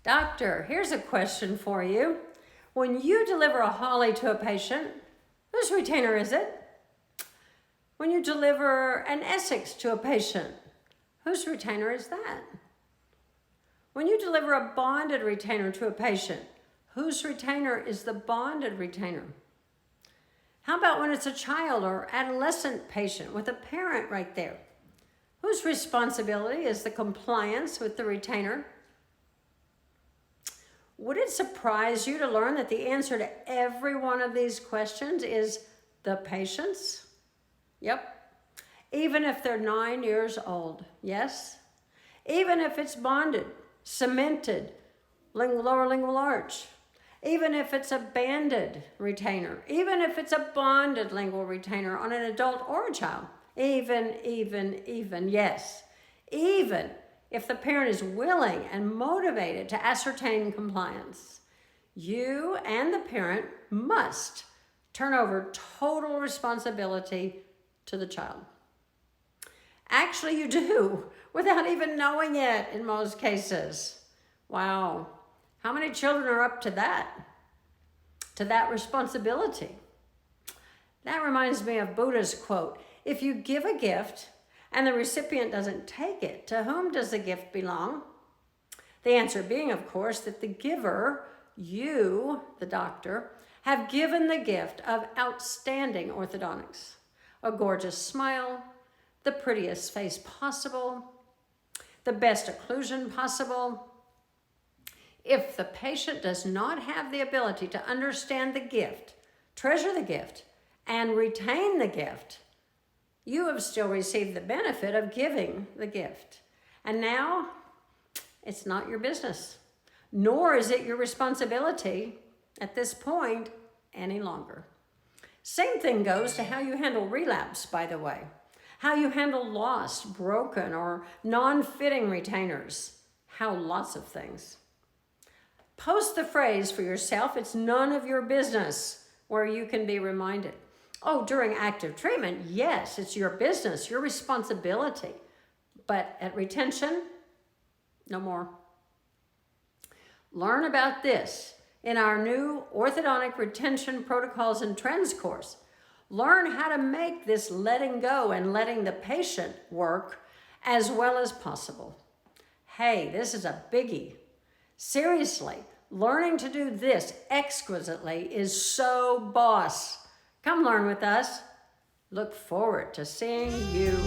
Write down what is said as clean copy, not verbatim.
Doctor, here's a question for you. When you deliver a Holly to a patient, whose retainer is it? When you deliver an Essex to a patient, whose retainer is that? When you deliver a bonded retainer to a patient, whose retainer is the bonded retainer? How about when it's a child or adolescent patient with a parent right there? Whose responsibility is the compliance with the retainer? Would it surprise you to learn that the answer to every one of these questions is the patient's? Yep. Even if they're 9 years old, yes? Even if it's bonded, cemented, lower lingual arch. Even if it's a banded retainer. Even if it's a bonded lingual retainer on an adult or a child. Even, yes. Even if the parent is willing and motivated to ascertain compliance, you and the parent must turn over total responsibility to the child. Actually, you do, without even knowing it in most cases. Wow. How many children are up to that responsibility? That reminds me of Buddha's quote, if you give a gift and the recipient doesn't take it, to whom does the gift belong? The answer being, of course, that the giver, you, the doctor, have given the gift of outstanding orthodontics. A gorgeous smile, the prettiest face possible, the best occlusion possible. If the patient does not have the ability to understand the gift, treasure the gift, and retain the gift, you have still received the benefit of giving the gift. And now, it's not your business, nor is it your responsibility at this point any longer. Same thing goes to how you handle relapse, by the way. How you handle lost, broken, or non-fitting retainers. How lots of things. Post the phrase for yourself, it's none of your business, where you can be reminded. Oh, during active treatment, yes, it's your business, your responsibility. But at retention, no more. Learn about this in our new Orthodontic Retention Protocols and Trends course. Learn how to make this letting go and letting the patient work as well as possible. Hey, this is a biggie. Seriously, learning to do this exquisitely is so boss. Come learn with us. Look forward to seeing you